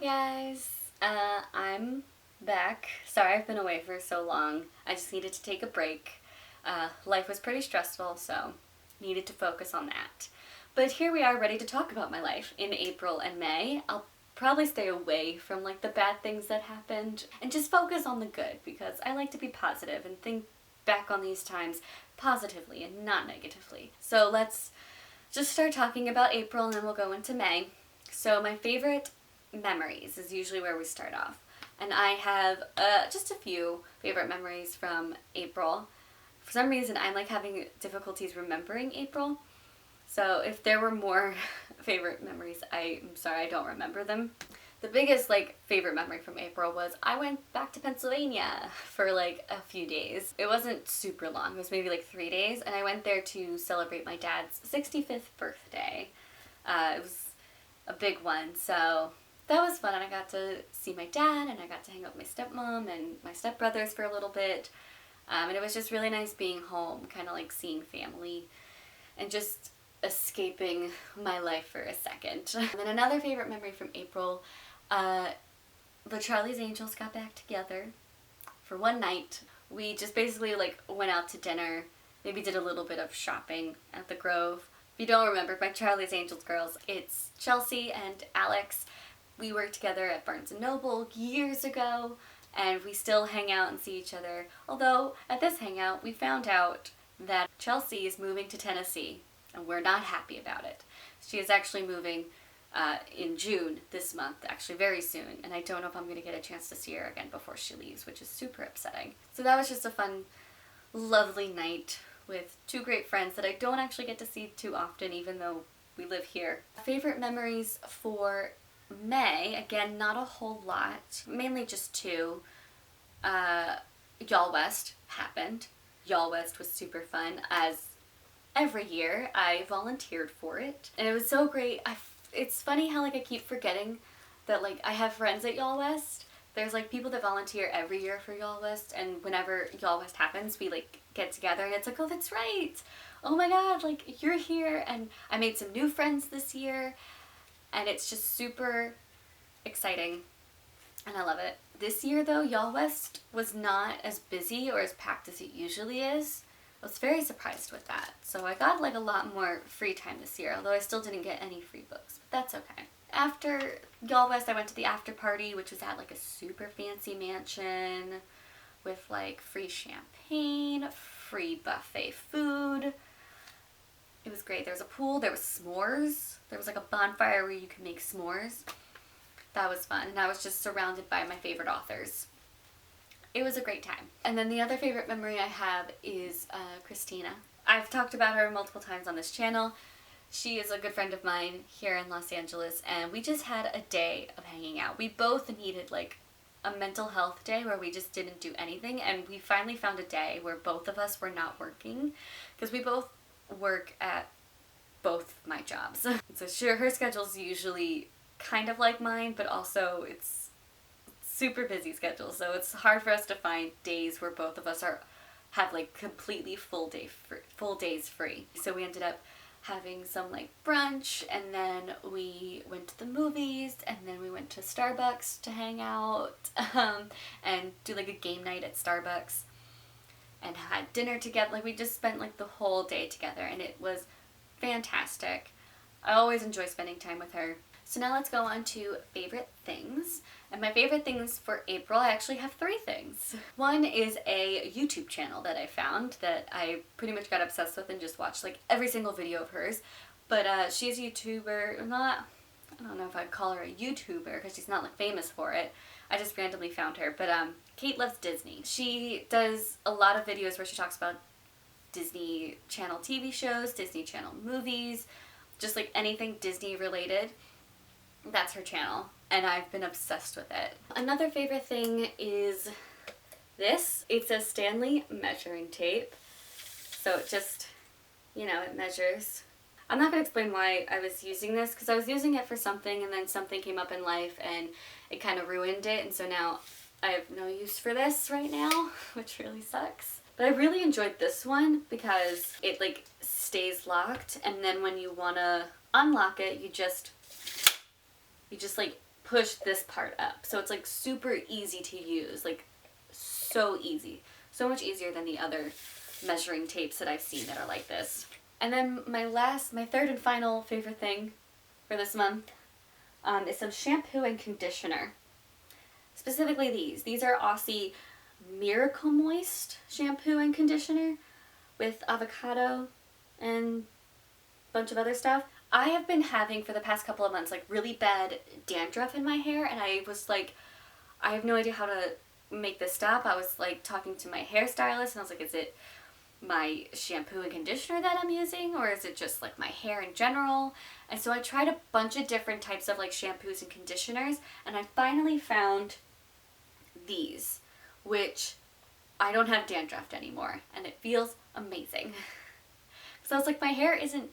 guys, I'm back. Sorry I've been away for so long. I just needed to take a break. Life was pretty stressful, so needed to focus on that. But here we are ready to talk about my life in April and May. I'll probably stay away from like the bad things that happened and just focus on the good because I like to be positive and think back on these times positively and not negatively. So let's just start talking about April and then we'll go into May. So my favorite memories is usually where we start off. And I have just a few favorite memories from April. For some reason, I'm like having difficulties remembering April. So if there were more favorite memories, I'm sorry I don't remember them. The biggest favorite memory from April was I went back to Pennsylvania for like a few days. It wasn't super long. It was maybe like 3 days, and I went there to celebrate my dad's 65th birthday. It was a big one, so that was fun, and I got to see my dad, and I got to hang out with my stepmom and my stepbrothers for a little bit, and it was just really nice being home, kind of like seeing family, and just escaping my life for a second. And then another favorite memory from April, the Charlie's Angels got back together for one night. We just basically went out to dinner, maybe did a little bit of shopping at the Grove. If you don't remember, my Charlie's Angels girls, it's Chelsea and Alex. We worked together at Barnes & Noble years ago, and we still hang out and see each other. Although, at this hangout, we found out that Chelsea is moving to Tennessee, and we're not happy about it. She is actually moving in June this month, actually very soon, and I don't know if I'm going to get a chance to see her again before she leaves, which is super upsetting. So that was just a fun, lovely night with two great friends that I don't actually get to see too often, even though we live here. Favorite memories for May, again, not a whole lot, mainly just two. Y'all West happened. Y'all West was super fun, as every year I volunteered for it, and it was so great. It's funny how I keep forgetting that I have friends at Y'all West. There's people that volunteer every year for Y'all West, and whenever Y'all West happens, we get together and it's oh, that's right. Oh my god, you're here, and I made some new friends this year, and it's just super exciting, and I love it. This year though, Y'all West was not as busy or as packed as it usually is. I was very surprised with that. So I got a lot more free time this year, although I still didn't get any free books, but that's okay. After Y'all West, I went to the after party, which was at a super fancy mansion with free champagne, free buffet food. It was great. There was a pool, there was s'mores, there was a bonfire where you could make s'mores. That was fun, and I was just surrounded by my favorite authors. It was a great time. And then the other favorite memory I have is Christina. I've talked about her multiple times on this channel. She is a good friend of mine here in Los Angeles, and we just had a day of hanging out. We both needed a mental health day where we just didn't do anything, and we finally found a day where both of us were not working, because we both work at both my jobs. So sure, her schedule's usually kind of like mine, but also it's super busy schedule, so it's hard for us to find days where both of us have completely full days free. So we ended up having some brunch, and then we went to the movies, and then we went to Starbucks to hang out and do a game night at Starbucks, and had dinner together. We just spent the whole day together, and it was fantastic. I always enjoy spending time with her. So now let's go on to favorite things. And my favorite things for April, I actually have 3 things. One is a YouTube channel that I found that I pretty much got obsessed with and just watched every single video of hers. But she's a YouTuber, I don't know if I'd call her a YouTuber because she's not famous for it. I just randomly found her. But Kate Loves Disney. She does a lot of videos where she talks about Disney Channel TV shows, Disney Channel movies, just anything Disney related. That's her channel, and I've been obsessed with it. Another favorite thing is this. It's a Stanley measuring tape. So it just, it measures. I'm not going to explain why I was using this, because I was using it for something, and then something came up in life, and it kind of ruined it, and so now I have no use for this right now, which really sucks. But I really enjoyed this one because it stays locked, and then when you want to unlock it, you just push this part up. So it's like super easy to use, like so easy. So much easier than the other measuring tapes that I've seen that are like this. And then my third and final favorite thing for this month is some shampoo and conditioner. Specifically these. These are Aussie Miracle Moist shampoo and conditioner with avocado and a bunch of other stuff. I have been having for the past couple of months like really bad dandruff in my hair, and I was like, I have no idea how to make this stop. I was like talking to my hairstylist and I was like, is it my shampoo and conditioner that I'm using, or is it just like my hair in general? And so I tried a bunch of different types of like shampoos and conditioners, and I finally found these, which I don't have dandruff anymore, and it feels amazing. So I was like, my hair isn't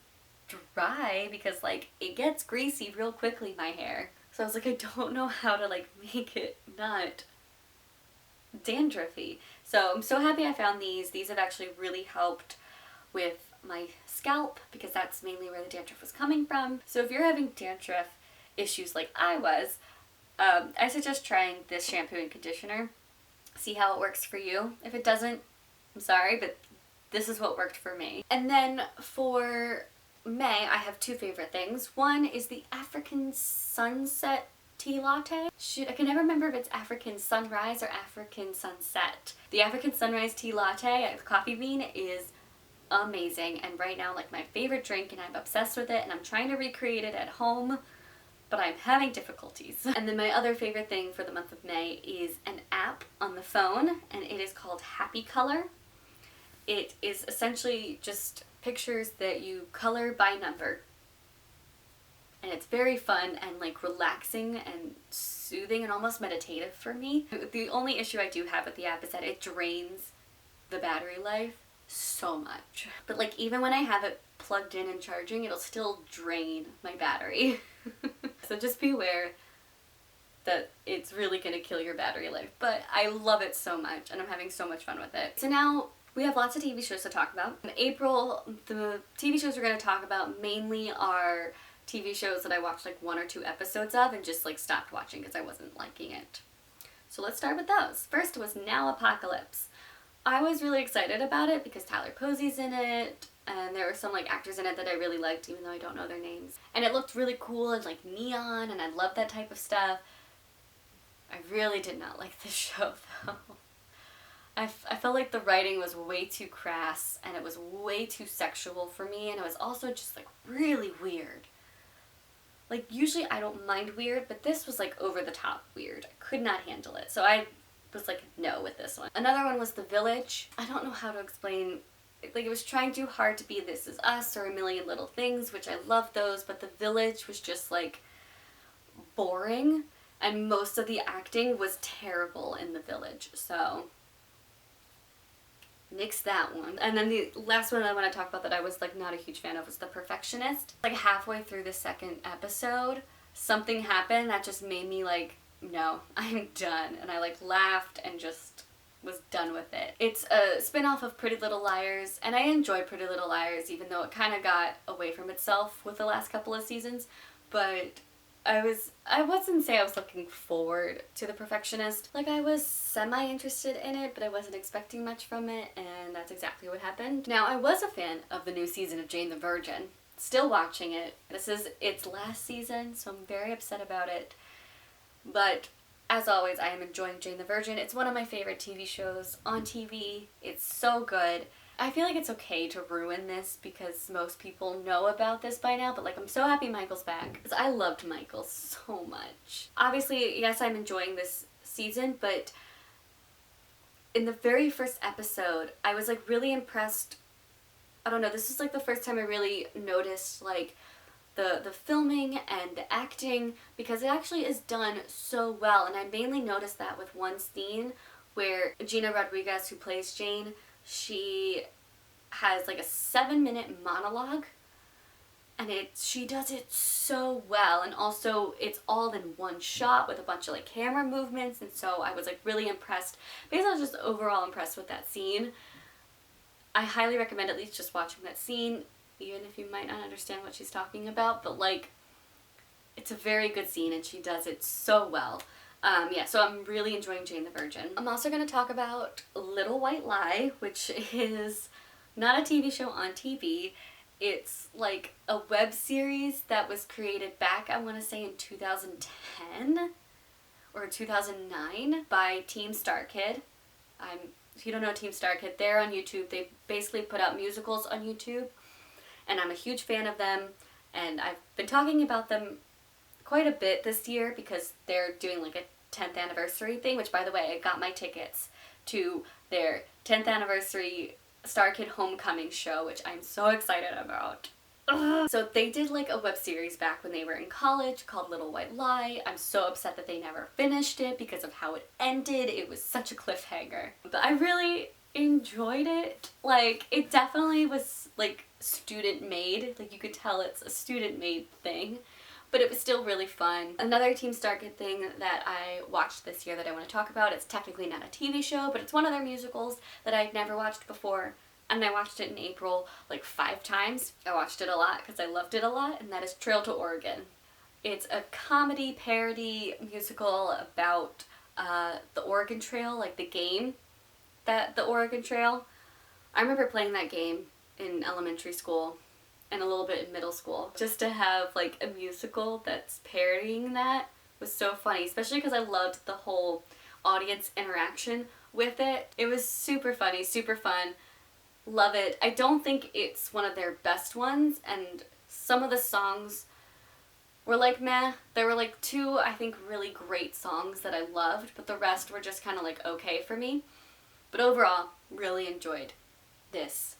dry because like it gets greasy real quickly, my hair. So I was like, I don't know how to like make it not dandruffy. So I'm so happy I found these. These have actually really helped with my scalp because that's mainly where the dandruff was coming from. So if you're having dandruff issues like I was, I suggest trying this shampoo and conditioner. See how it works for you. If it doesn't, I'm sorry, but this is what worked for me. And then for May, I have two favorite things. One is the African Sunset tea latte. Shoot, I can never remember if it's African Sunrise or African Sunset. The African Sunrise tea latte at Coffee Bean is amazing, and right now like my favorite drink, and I'm obsessed with it, and I'm trying to recreate it at home, but I'm having difficulties. And then my other favorite thing for the month of May is an app on the phone, and it is called Happy Color. It is essentially just pictures that you color by number. And it's very fun and like relaxing and soothing and almost meditative for me. The only issue I do have with the app is that it drains the battery life so much. But like even when I have it plugged in and charging, it'll still drain my battery. So just be aware that it's really gonna kill your battery life. But I love it so much and I'm having so much fun with it. So now we have lots of TV shows to talk about. In April, the TV shows we're gonna talk about mainly are TV shows that I watched like 1 or 2 episodes of and just like stopped watching because I wasn't liking it. So let's start with those. First was Now Apocalypse. I was really excited about it because Tyler Posey's in it, and there were some like actors in it that I really liked even though I don't know their names. And it looked really cool and like neon, and I love that type of stuff. I really did not like this show though. I felt like the writing was way too crass and it was way too sexual for me, and it was also just like really weird. Like usually I don't mind weird, but this was like over the top weird. I could not handle it. So I was like no with this one. Another one was The Village. I don't know how to explain, like it was trying too hard to be This Is Us or A Million Little Things, which I love those, but The Village was just like boring, and most of the acting was terrible in The Village. So nix that one. And then the last one I want to talk about that I was like not a huge fan of was The Perfectionist. Like halfway through the second episode, something happened that just made me like, no, I'm done. And I like laughed and just was done with it. It's a spin-off of Pretty Little Liars, and I enjoy Pretty Little Liars even though it kind of got away from itself with the last couple of seasons. But I wasn't say I was looking forward to The Perfectionist. Like I was semi-interested in it, but I wasn't expecting much from it, and that's exactly what happened. Now, I was a fan of the new season of Jane the Virgin. Still watching it. This is its last season, so I'm very upset about it. But as always, I am enjoying Jane the Virgin. It's one of my favorite TV shows on TV. It's so good. I feel like it's okay to ruin this because most people know about this by now, but like I'm so happy Michael's back because I loved Michael so much. Obviously, yes, I'm enjoying this season, but in the very first episode, I was like really impressed. I don't know, this is like the first time I really noticed like the filming and the acting, because it actually is done so well, and I mainly noticed that with one scene where Gina Rodriguez, who plays Jane, she has like a 7-minute monologue, and she does it so well, and also it's all in one shot with a bunch of like camera movements, and so I was like really impressed. Basically, I was just overall impressed with that scene. I highly recommend at least just watching that scene, even if you might not understand what she's talking about, but like it's a very good scene and she does it so well. Yeah, so I'm really enjoying Jane the Virgin. I'm also going to talk about Little White Lie, which is not a TV show on TV. It's like a web series that was created back, I want to say, in 2010 or 2009 by Team Star Kid. If you don't know Team Star Kid, they're on YouTube. They basically put out musicals on YouTube, and I'm a huge fan of them, and I've been talking about them quite a bit this year because they're doing like a 10th anniversary thing, which, by the way, I got my tickets to their 10th anniversary Star Kid Homecoming show, which I'm so excited about. Ugh. So they did like a web series back when they were in college called Little White Lie. I'm so upset that they never finished it because of how it ended. It was such a cliffhanger. But I really enjoyed it. Like, it definitely was like student made. Like, you could tell it's a student made thing. But it was still really fun. Another Team Star Kid thing that I watched this year that I want to talk about, it's technically not a TV show, but it's one of their musicals that I'd never watched before. And I watched it in April like 5 times. I watched it a lot because I loved it a lot, and that is Trail to Oregon. It's a comedy parody musical about the Oregon Trail, like the game, the Oregon Trail. I remember playing that game in elementary school and a little bit in middle school. Just to have like a musical that's parodying that was so funny, especially because I loved the whole audience interaction with it. It was super funny, super fun. Love it. I don't think it's one of their best ones, and some of the songs were like meh. There were like 2, I think, really great songs that I loved, but the rest were just kind of like okay for me. But overall, really enjoyed this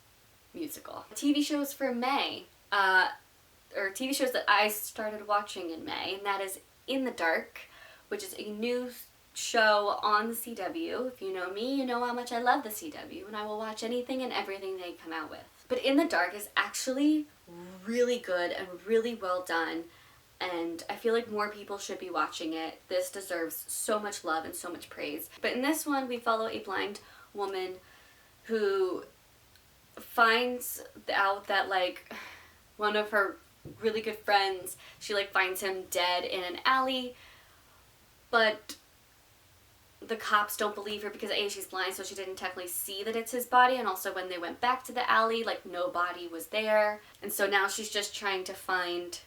musical. TV shows for May, or TV shows that I started watching in May, and that is In the Dark, which is a new show on the CW. If you know me, you know how much I love the CW, and I will watch anything and everything they come out with. But In the Dark is actually really good and really well done, and I feel like more people should be watching it. This deserves so much love and so much praise. But in this one, we follow a blind woman who finds out that like one of her really good friends, she like finds him dead in an alley, but the cops don't believe her because A, she's blind, so she didn't technically see that it's his body, and also when they went back to the alley, like, no body was there. And so now she's just trying to find,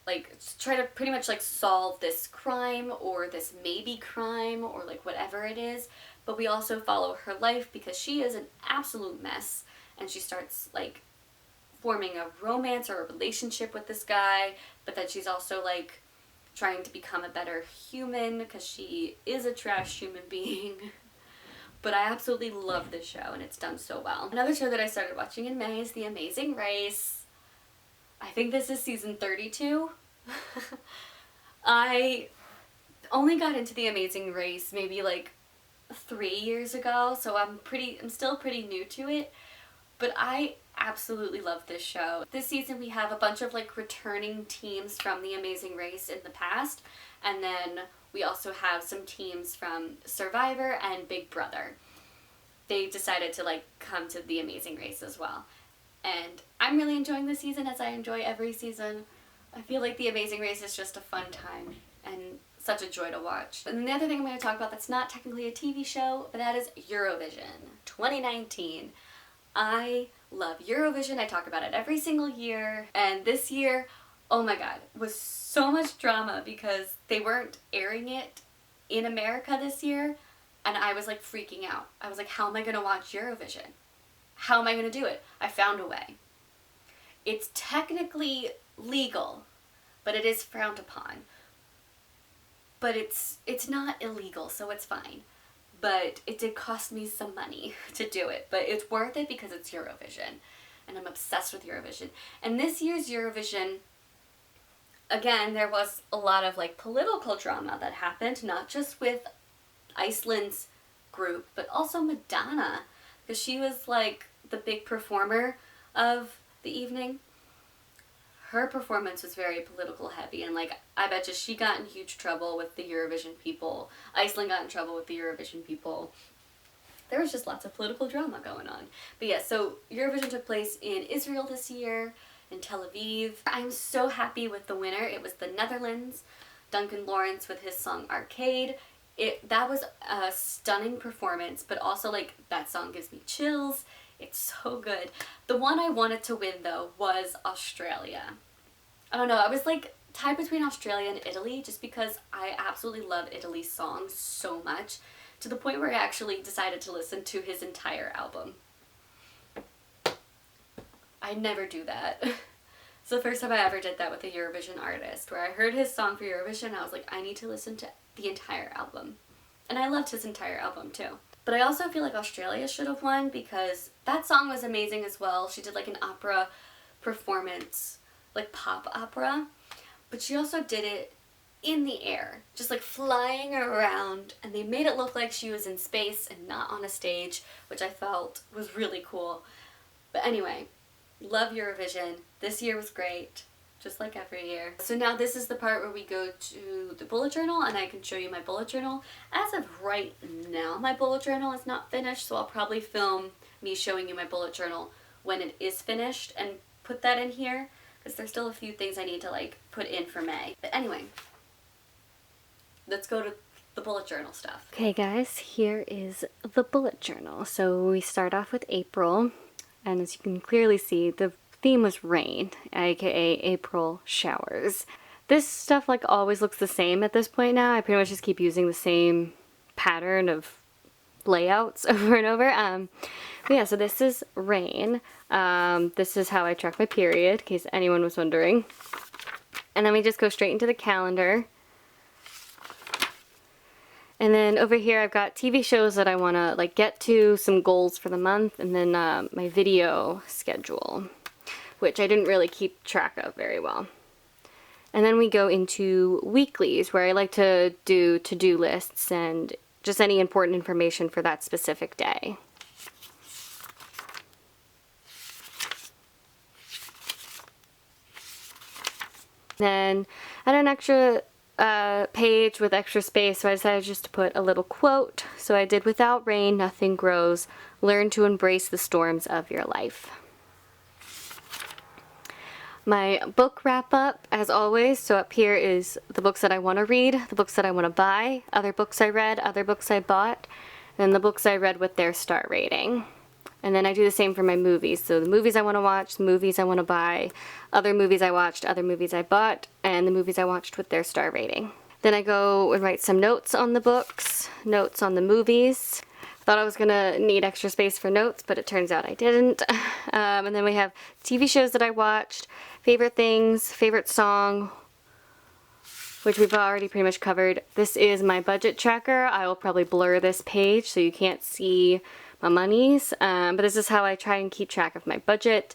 like, try to pretty much, like, solve this crime, or this maybe crime, or, like, whatever it is. But we also follow her life because she is an absolute mess, and she starts, like, forming a romance or a relationship with this guy, but then she's also, like, trying to become a better human because she is a trash human being. But I absolutely love this show, and it's done so well. Another show that I started watching in May is The Amazing Race. I think this is season 32. I only got into The Amazing Race maybe like 3 years ago, so I'm still pretty new to it, but I absolutely love this show. This season we have a bunch of like returning teams from The Amazing Race in the past, and then we also have some teams from Survivor and Big Brother. They decided to like come to The Amazing Race as well. And I'm really enjoying this season, as I enjoy every season. I feel like The Amazing Race is just a fun time and such a joy to watch. And the other thing I'm going to talk about that's not technically a TV show, but that is Eurovision 2019. I love Eurovision. I talk about it every single year. And this year, oh my god, was so much drama because they weren't airing it in America this year. And I was like freaking out. I was like, how am I going to watch Eurovision? How am I going to do it? I found a way. It's technically legal, but it is frowned upon. But it's not illegal, so it's fine. But it did cost me some money to do it. But it's worth it because it's Eurovision. And I'm obsessed with Eurovision. And this year's Eurovision, again, there was a lot of like political drama that happened, not just with Iceland's group, but also Madonna. Because she was like the big performer of the evening. Her performance was very political heavy, and like I bet you she got in huge trouble with the Eurovision people. Iceland got in trouble with the Eurovision people. There was just lots of political drama going on. But yeah, so Eurovision took place in Israel this year. in Tel Aviv. I'm so happy with the winner. It was the Netherlands, Duncan Lawrence with his song Arcade. That was a stunning performance, but also like that song gives me chills. It's so good. The one I wanted to win though was Australia. I don't know, I was like tied between Australia and Italy just because I absolutely love Italy's songs so much, to the point where I actually decided to listen to his entire album. I never do that. It's the first time I ever did that with a Eurovision artist, where I heard his song for Eurovision and I was like, I need to listen to the entire album. And I loved his entire album too. But I also feel like Australia should have won because that song was amazing as well. She did like an opera performance, like pop opera, but she also did it in the air, just like flying around, and they made it look like she was in space and not on a stage, which I felt was really cool. But anyway, love Eurovision. This year was great, just like every year. So now this is the part where we go to the bullet journal and I can show you my bullet journal. As of right now, my bullet journal is not finished, so I'll probably film me showing you my bullet journal when it is finished and put that in here, because there's still a few things I need to like put in for May. But anyway, let's go to the bullet journal stuff. Okay guys, here is the bullet journal. So we start off with April, and as you can clearly see, the theme was rain, aka April showers. This stuff like always looks the same at this point now. I pretty much just keep using the same pattern of layouts over and over. But yeah, so this is rain. This is how I track my period, in case anyone was wondering. And then we just go straight into the calendar. And then over here I've got TV shows that I want to like get to, some goals for the month, and then my video schedule, which I didn't really keep track of very well. And then we go into weeklies, where I like to do to-do lists and just any important information for that specific day. Then I had an extra page with extra space, so I decided just to put a little quote. So I did, "Without rain, nothing grows. Learn to embrace the storms of your life." My book wrap up, as always. So up here is the books that I want to read, the books that I want to buy, other books I read, other books I bought, and the books I read with their star rating. And then I do the same for my movies. So the movies I want to watch, the movies I want to buy, other movies I watched, other movies I bought, and the movies I watched with their star rating. Then I go and write some notes on the books, notes on the movies. Thought I was gonna need extra space for notes, but it turns out I didn't. And then we have TV shows that I watched, favorite things, favorite song, which we've already pretty much covered. This is my budget tracker. I will probably blur this page so you can't see my monies, but this is how I try and keep track of my budget.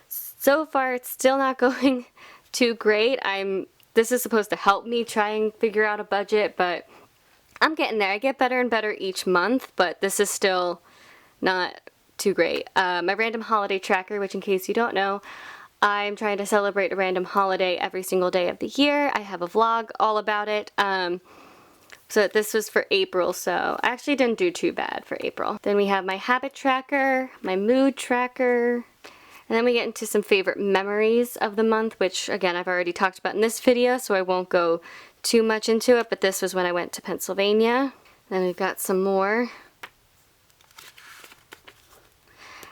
So far it's still not going too great. This is supposed to help me try and figure out a budget, but I'm getting there. I get better and better each month, but this is still not too great. My random holiday tracker, which in case you don't know, I'm trying to celebrate a random holiday every single day of the year. I have a vlog all about it. So this was for April, so I actually didn't do too bad for April. Then we have my habit tracker, my mood tracker, and then we get into some favorite memories of the month, which again I've already talked about in this video, so I won't go too much into it, but this was when I went to Pennsylvania. Then we've got some more.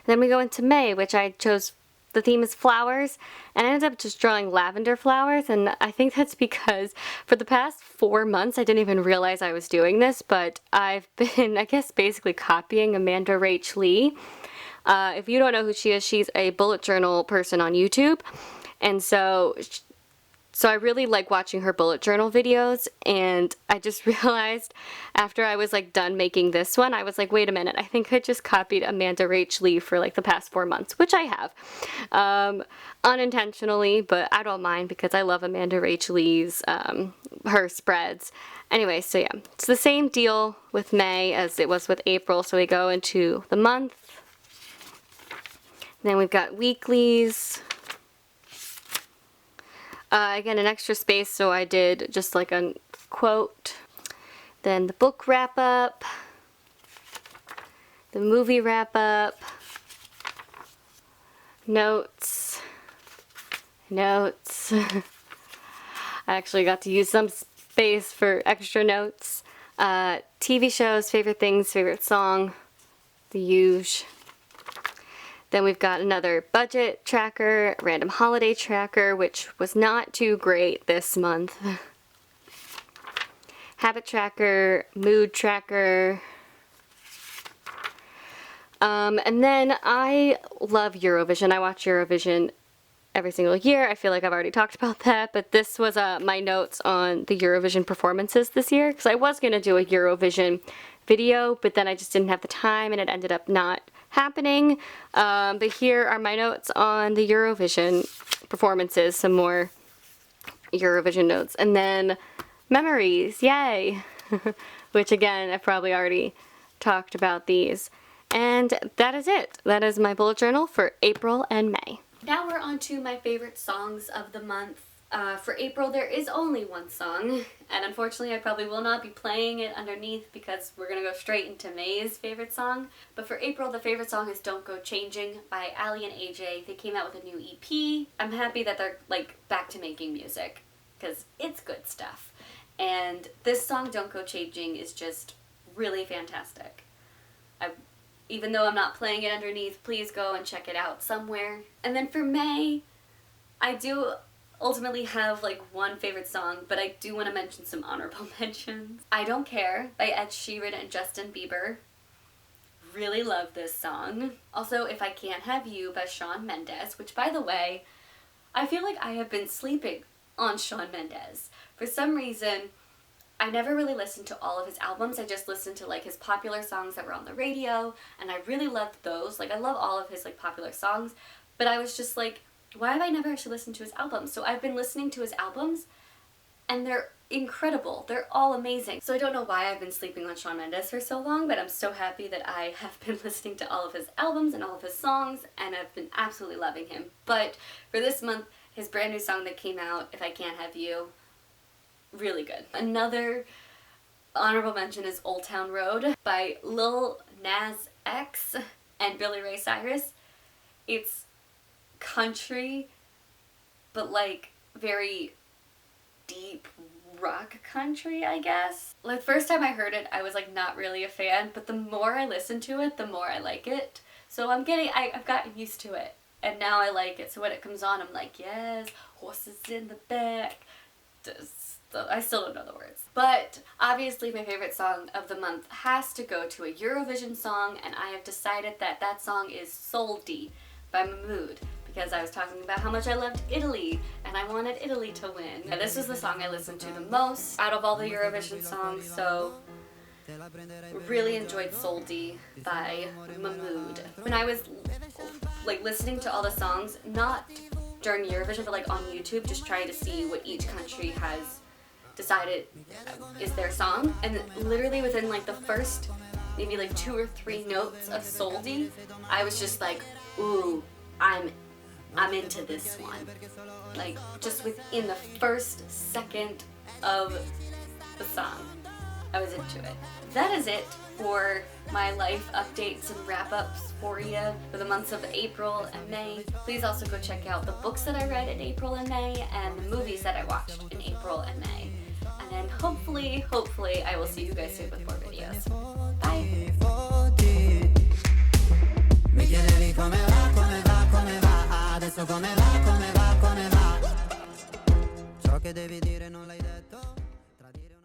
Then we go into May, which I chose. The theme is flowers, and I ended up just drawing lavender flowers, and I think that's because for the past 4 months I didn't even realize I was doing this, but I've been, I guess, basically copying Amanda Rach Lee. If you don't know who she is, she's a bullet journal person on YouTube, and so I really like watching her bullet journal videos, and I just realized after I was like done making this one, I was like, wait a minute, I think I just copied Amanda Rach Lee for like the past 4 months, which I have, unintentionally, but I don't mind because I love Amanda Rach Lee's, her spreads. Anyway, so yeah, it's the same deal with May as it was with April, so we go into the month. Then we've got weeklies. Again, an extra space, so I did just like a quote. Then the book wrap up, the movie wrap up, notes, Notes. I actually got to use some space for extra notes. TV shows, favorite things, favorite song, the huge. Then we've got another budget tracker, random holiday tracker, which was not too great this month. Habit tracker, mood tracker. And then I love Eurovision. I watch Eurovision every single year. I feel like I've already talked about that, but this was my notes on the Eurovision performances this year, because I was going to do a Eurovision video, but then I just didn't have the time and it ended up not happening. But here are my notes on the Eurovision performances, some more Eurovision notes, and then memories, yay! Which again, I've probably already talked about these. And that is it. That is my bullet journal for April and May. Now we're on to my favorite songs of the month. For April, there is only one song, and unfortunately I probably will not be playing it underneath because we're gonna go straight into May's favorite song. But for April, the favorite song is Don't Go Changing by Ali and AJ. They came out with a new EP. I'm happy that they're like back to making music because it's good stuff. And this song, Don't Go Changing, is just really fantastic. Even though I'm not playing it underneath, please go and check it out somewhere. And then for May, I do ultimately have like one favorite song, but I do want to mention some honorable mentions. I Don't Care by Ed Sheeran and Justin Bieber. Really love this song. Also, If I Can't Have You by Shawn Mendes, which by the way, I feel like I have been sleeping on Shawn Mendes. For some reason, I never really listened to all of his albums. I just listened to like his popular songs that were on the radio, and I really loved those. Like I love all of his like popular songs, but I was just like, why have I never actually listened to his albums? So I've been listening to his albums, and they're incredible. They're all amazing. So I don't know why I've been sleeping on Shawn Mendes for so long, but I'm so happy that I have been listening to all of his albums and all of his songs, and I've been absolutely loving him. But for this month, his brand new song that came out, If I Can't Have You, really good. Another honorable mention is Old Town Road by Lil Nas X and Billy Ray Cyrus. It's country, but like very deep rock country, I guess. Like the first time I heard it, I was like not really a fan, but the more I listen to it, the more I like it. So I've gotten used to it, and now I like it. So when it comes on, I'm like, yes, horses in the back. I still don't know the words. But obviously my favorite song of the month has to go to a Eurovision song, and I have decided that that song is Soldi by Mahmood, because I was talking about how much I loved Italy and I wanted Italy to win. And this was the song I listened to the most out of all the Eurovision songs, so really enjoyed Soldi by Mahmood. When I was like listening to all the songs, not during Eurovision, but like on YouTube, just trying to see what each country has decided is their song, and literally within like the first maybe like 2 or 3 notes of Soldi, I was just like, ooh, I'm into this one. Like just within the first second of the song, I was into it. That is it for my life updates and wrap-ups for you for the months of April and May. Please also go check out the books that I read in April and May and the movies that I watched in April and May. And then hopefully, I will see you guys soon with more videos. Bye! Mi chiedevi come va, adesso come va, ciò che devi dire non l'hai detto.